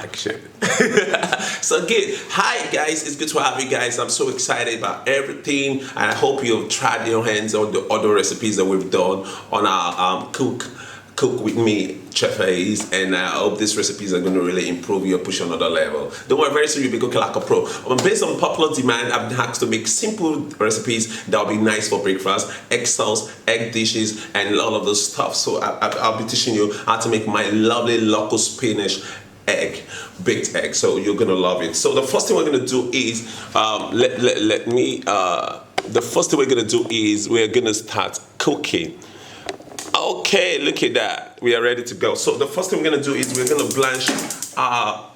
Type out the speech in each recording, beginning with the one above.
action. So again, hi guys, it's good to have you guys. I'm so excited about everything, and I hope you've tried your hands on the other recipes that we've done on our cook with me Chef Ace, and I hope these recipes are going to really improve you or push you another level. Don't worry, very soon you'll be cooking like a pro. Based on popular demand, I've been asked to make simple recipes that will be nice for breakfast, egg sauce, egg dishes, and all of those stuff. So I'll be teaching you how to make my lovely local spinach baked egg. So you're gonna love it. So the first thing we're gonna do is the first thing we're gonna do is we're gonna start cooking. Okay, look at that. We are ready to go. So the first thing we're gonna do is we're gonna blanch our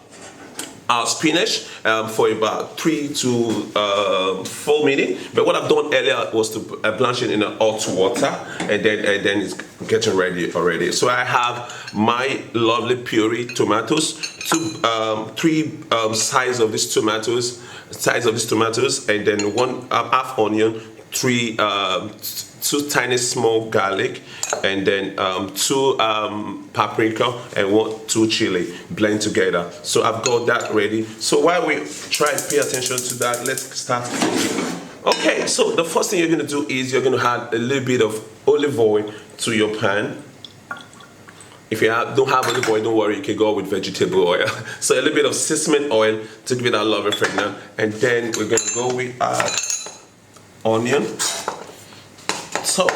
spinach for about 3 to 4 minutes. But what I've done earlier was to blanch it in hot water, and then it's getting ready already. So I have my lovely puree tomatoes, three size of these tomatoes, and then one half onion, two tiny small garlic, and then 2 paprika and 2 chili blend together. So I've got that ready. So while we try and pay attention to that, let's start cooking. Okay, so the first thing you're going to do is you're going to add a little bit of olive oil to your pan. If you don't have olive oil, don't worry, you can go with vegetable oil. So a little bit of sesame oil to give it that lovely fragrance, and then we're going to go with our onion. So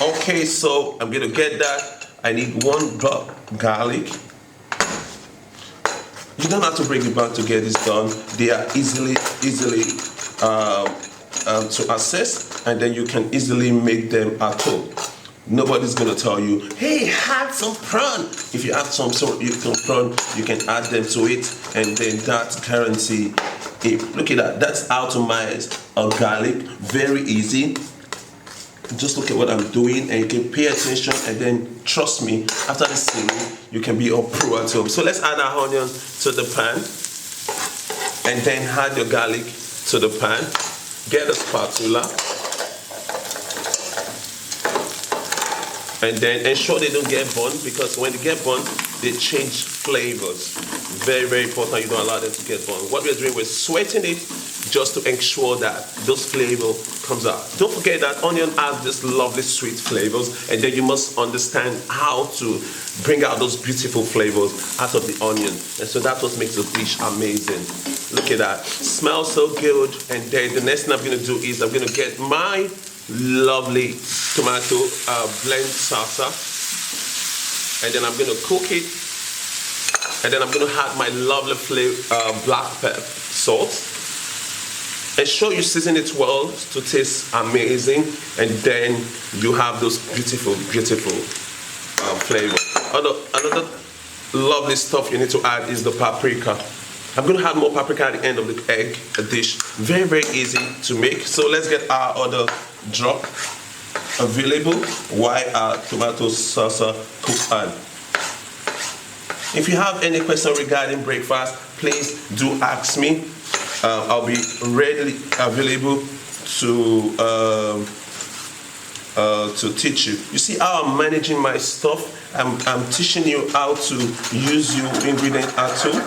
okay, so I'm gonna get that. I need 1 garlic. You don't have to break it back to get this done. They are easily to access, and then you can easily make them at home. Nobody's gonna tell you, hey, add some prawn. If you add some prawn, you can add them to it, and then that guarantee it. Look at that. That's how to mince a garlic. Very easy. Just look at what I'm doing, and you can pay attention, and then trust me, after this scene, you can be a pro at home. So let's add our onion to the pan, and then add your garlic to the pan. Get a spatula, and then ensure they don't get burnt, because when they get burnt, they change flavors. Very, very important you don't allow them to get burnt. What we're doing, we're sweating it just to ensure that those flavor comes out. Don't forget that onion has this lovely sweet flavors, and then you must understand how to bring out those beautiful flavors out of the onion. And so that's what makes the dish amazing. Look at that. Smells so good. And then the next thing I'm gonna do is I'm gonna get my lovely tomato blend salsa, and then I'm gonna cook it, and then I'm gonna add my lovely black pepper salt. Ensure you season it well to taste amazing, and then you have those beautiful flavor. Another lovely stuff you need to add is the paprika. I'm going to add more paprika at the end of the egg dish. Very, very easy to make. So let's get our other drop available while our tomato salsa cooks on. If you have any question regarding breakfast, please do ask me. I'll be readily available to teach you. You see how I'm managing my stuff? I'm teaching you how to use your ingredient at home,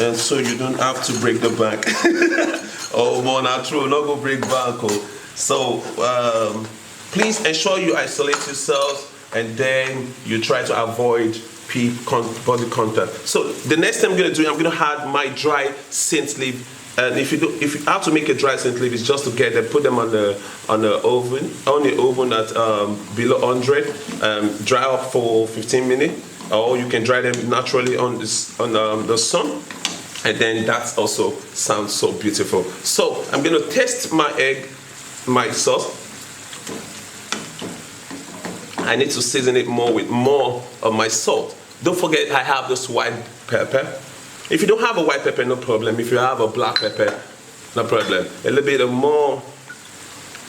and so you don't have to break the bank. Oh, more not true, not go break bank. So please ensure you isolate yourselves, and then you try to avoid body contact. So the next thing I'm going to do, I'm going to add my dry scent leaf. And if you have to make a dry scent leaf, it's just to get them, put them on the oven at below 100, dry up for 15 minutes, or you can dry them naturally on the sun, and then that also sounds so beautiful. So I'm going to test my sauce. I need to season it more with more of my salt. Don't forget I have this white pepper. If you don't have a white pepper, no problem. If you have a black pepper, no problem. A little bit of more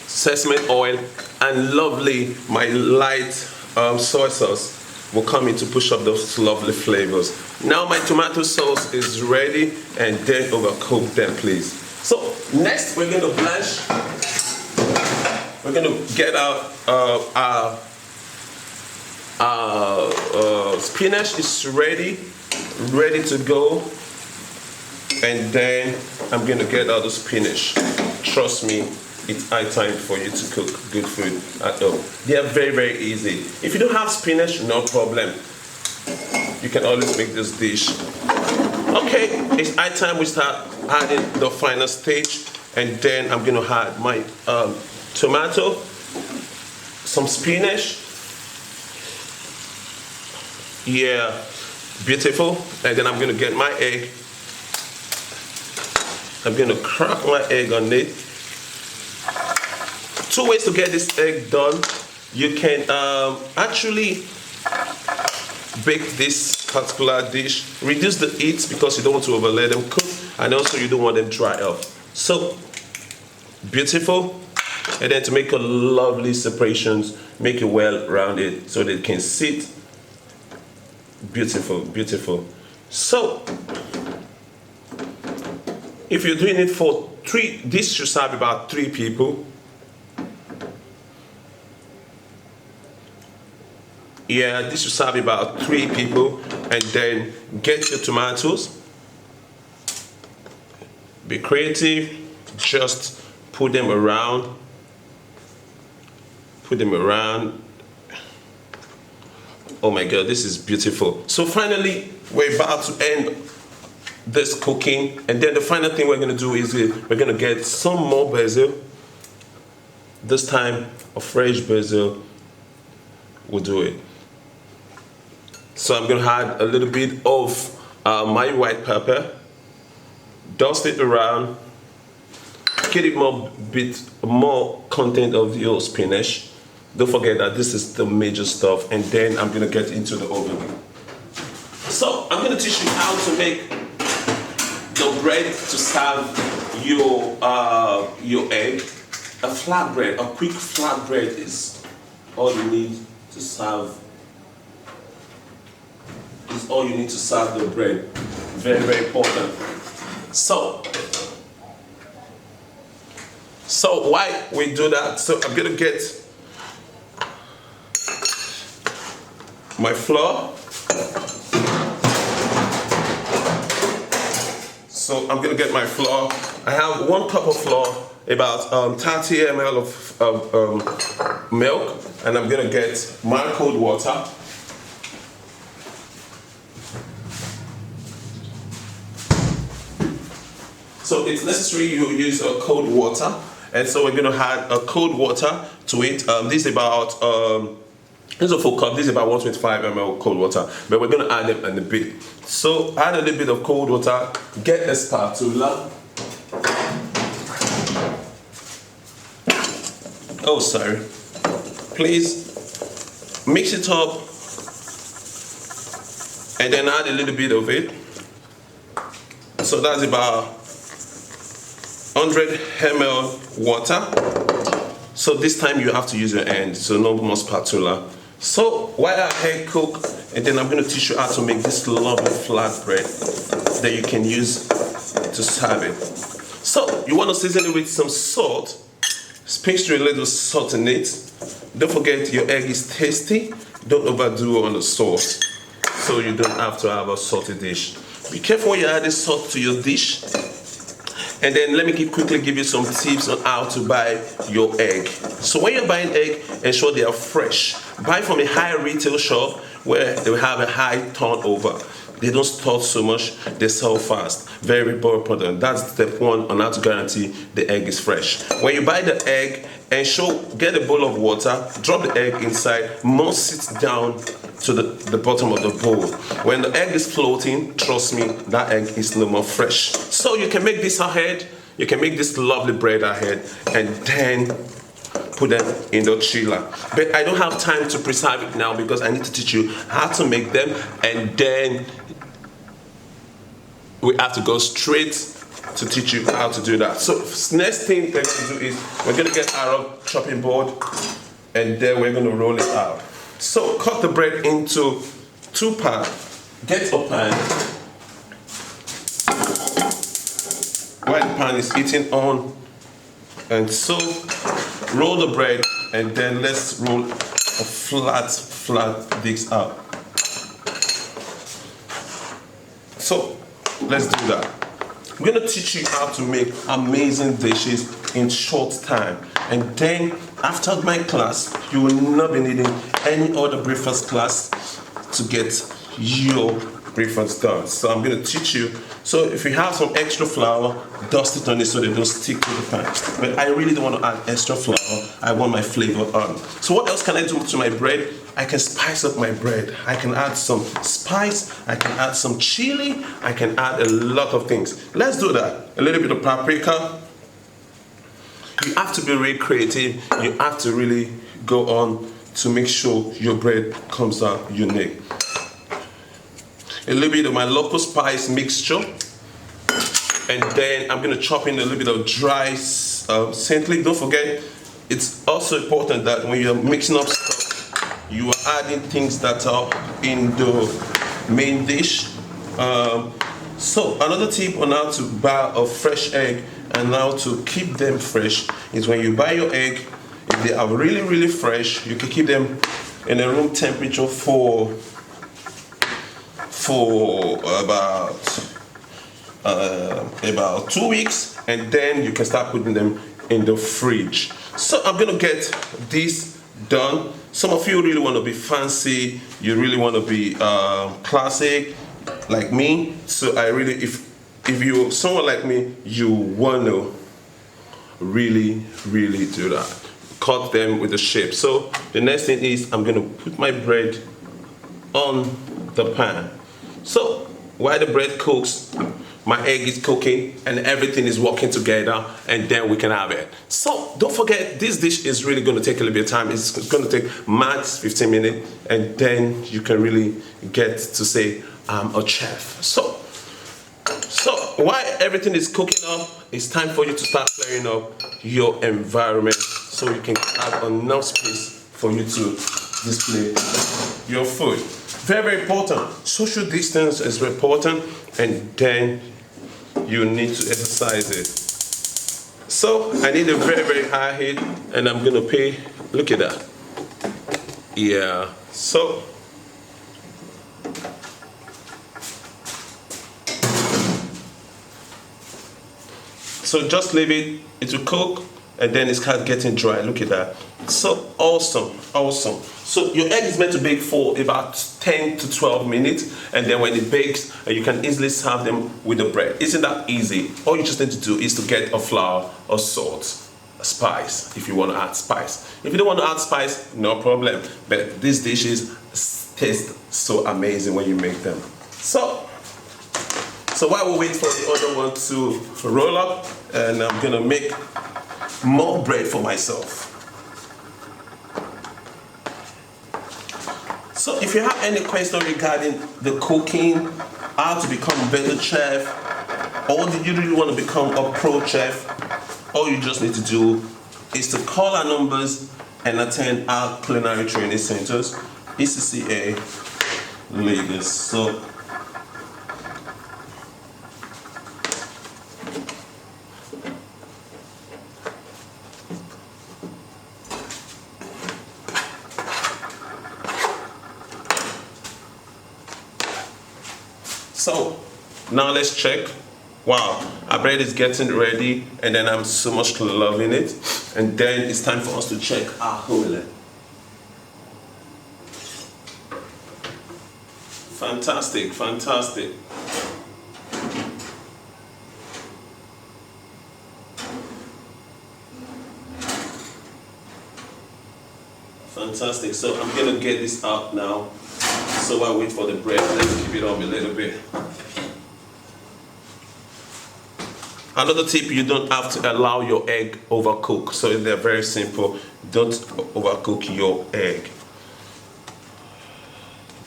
sesame oil, and lovely, my light soy sauce will come in to push up those lovely flavors. Now my tomato sauce is ready, and then overcook them, please. So next we're going to blanch we're going to get out our spinach is ready to go. And then I'm going to get out the spinach. Trust me, it's high time for you to cook good food at home. They are very, very easy. If you don't have spinach, no problem. You can always make this dish. Okay, it's high time we start adding the final stage. And then I'm going to add my tomato, some spinach. Yeah, beautiful. And then I'm going to get my egg. I'm going to crack my egg on it. 2 ways to get this egg done. You can actually bake this particular dish. Reduce the heat because you don't want to overlay them cook, and also you don't want them dry up. So beautiful. And then to make a lovely separations, make it well rounded so they can sit. Beautiful, beautiful. So if you're doing it for 3, this should serve about 3 people. Yeah, this should serve about 3 people. And then get your tomatoes. Be creative. Just put them around. Put them around. Oh my God, this is beautiful. So finally, we're about to end this cooking, and then the final thing we're going to do is we're going to get some more basil. This time a fresh basil will do it. So I'm going to add a little bit of my white pepper, dust it around, get it bit more content of your spinach. Don't forget that this is the major stuff, and then I'm going to get into the oven. So I'm going to teach you how to make the bread to serve your egg. A flatbread, a quick flatbread is all you need to serve. Is all you need to serve the bread. Very, very important. So why we do that? So I'm gonna get my flour. So I'm gonna get my flour. I have 1 cup of flour, about 30 ml of milk, and I'm gonna get my cold water. So it's necessary you use a cold water, and so we're gonna add a cold water to it. This is about this is a full cup. This is about 125 ml cold water, but we're gonna add them in a bit. So add a little bit of cold water. Get a spatula. Oh, sorry. Please mix it up, and then add a little bit of it. So that's about 100 ml water. So this time you have to use your hand, so no more spatula. So while our egg cook, and then I'm going to teach you how to make this lovely flatbread that you can use to serve it. So you want to season it with some salt. Sprinkle a little salt in it. Don't forget your egg is tasty. Don't overdo on the sauce, so you don't have to have a salty dish. Be careful when you add this salt to your dish. And then let me quickly give you some tips on how to buy your egg. So when you're buying egg, ensure they are fresh. Buy from a high retail shop where they will have a high turnover. They don't store so much, they sell fast. Very important. That's step 1 on how to guarantee the egg is fresh. When you buy the egg, get a bowl of water, drop the egg inside, must sit down to the bottom of the bowl. When the egg is floating, trust me, that egg is no more fresh. So you can make this ahead, you can make this lovely bread ahead, and then put them in the chiller. But I don't have time to preserve it now because I need to teach you how to make them, and then we have to go straight to teach you how to do that. So next thing we're going to do is we're going to get our chopping board, and then we're going to roll it out. So cut the bread into 2 parts. Get a pan. While the pan is heating on, and so roll the bread, and then let's roll a flat this out. So let's do that. I'm gonna teach you how to make amazing dishes in short time. And then after my class, you will not be needing any other breakfast class to get your breakfast done. So I'm gonna teach you. So if you have some extra flour, dust it on it so they don't stick to the pan. But I really don't want to add extra flour. I want my flavor on. So what else can I do to my bread? I can spice up my bread. I can add some spice. I can add some chili. I can add a lot of things. Let's do that. A little bit of paprika. You have to be really creative. You have to really go on to make sure your bread comes out unique. A little bit of my local spice mixture, and then I'm going to chop in a little bit of dry saintly. Don't forget, it's also important that when you're mixing up stuff, you are adding things that are in the main dish. So another tip on how to buy a fresh egg and how to keep them fresh is when you buy your egg, if they are really fresh, you can keep them in a room temperature for about 2 weeks, and then you can start putting them in the fridge. So I'm gonna get this done. Some of you really want to be fancy, you really want to be classic like me. So I really, if you're someone like me, you want to really do that. Cut them with the shape. So the next thing is I'm gonna put my bread on the pan. So while the bread cooks, my egg is cooking and everything is working together, and then we can have it. So don't forget, this dish is really going to take a little bit of time. It's going to take max 15 minutes, and then you can really get to say I'm a chef. So while everything is cooking up, it's time for you to start clearing up your environment so you can have enough space for you to display your food. Very important. Social distance is important, and then you need to exercise it. So I need a very high heat, and I'm gonna pay. Look at that. Yeah. So just leave it. It will cook, and then it's kind of getting dry. Look at that. So awesome. So your egg is meant to bake for about 10 to 12 minutes, and then when it bakes, you can easily serve them with the bread. Isn't that easy? All you just need to do is to get a flour, a salt, a spice, if you want to add spice. If you don't want to add spice, no problem. But these dishes taste so amazing when you make them. So while we wait for the other one to roll up, and I'm gonna make more bread for myself. So if you have any question regarding the cooking, how to become a better chef, or do you really want to become a pro chef, all you just need to do is to call our numbers and attend our culinary training centers, ECCA, Lagos. So now let's check. Wow, our bread is getting ready, and then I'm so much loving it. And then it's time for us to check our hole. Fantastic. Fantastic. So I'm gonna get this out now. So while I wait for the bread, let's keep it up a little bit. Another tip, you don't have to allow your egg overcook. So they're very simple. Don't overcook your egg.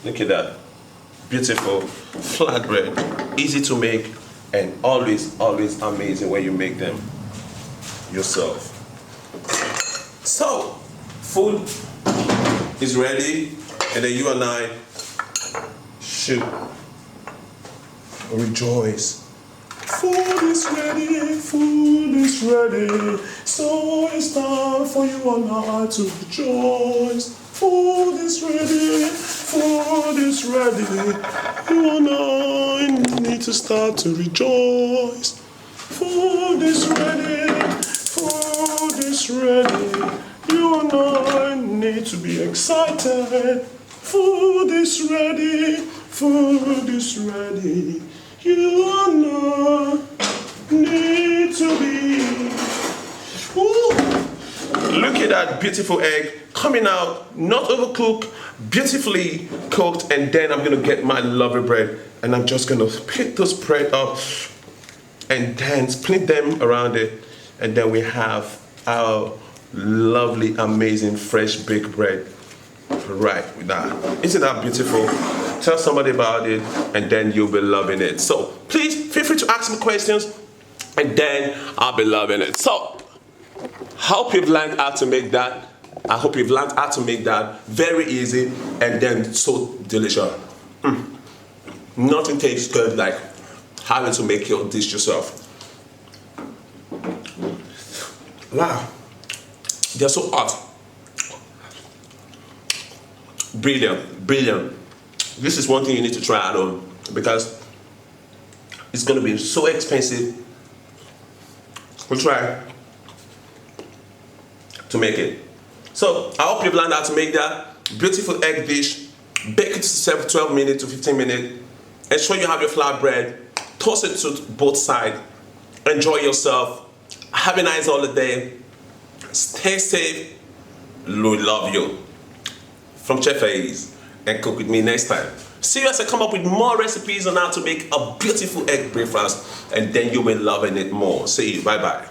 Look at that. Beautiful flat bread, easy to make, and always amazing when you make them yourself. So food is ready, and then you and I should rejoice Food is ready, food is ready. So it's time for you and I to rejoice. Food is ready, food is ready. You and I need to start to rejoice. Food is ready, food is ready. You and I need to be excited. Food is ready, food is ready. You and I need to be. Ooh. Look at that beautiful egg coming out, not overcooked, beautifully cooked. And then I'm gonna get my lovely bread and I'm just gonna pick this bread up and then split them around it. And then we have our lovely, amazing, fresh baked bread right with that. Isn't that beautiful? Tell somebody about it and then you'll be loving it. So please feel free to ask me questions and then I'll be loving it. So hope you've learned how to make that. I hope you've learned how to make that very easy and then so delicious. Nothing tastes good like having to make your dish yourself. Wow, they're so hot. Brilliant, brilliant. This is one thing you need to try at home because it's going to be so expensive. We'll try to make it. So I hope you've learned how to make that beautiful egg dish. Bake it to 12 minutes to 15 minutes. Ensure you have your flatbread. Toss it to both sides. Enjoy yourself. Have a nice holiday. Stay safe. We love you. From Chef Ace, and cook with me next time. See you as I come up with more recipes on how to make a beautiful egg breakfast, and then you will be loving it more. See you. Bye bye.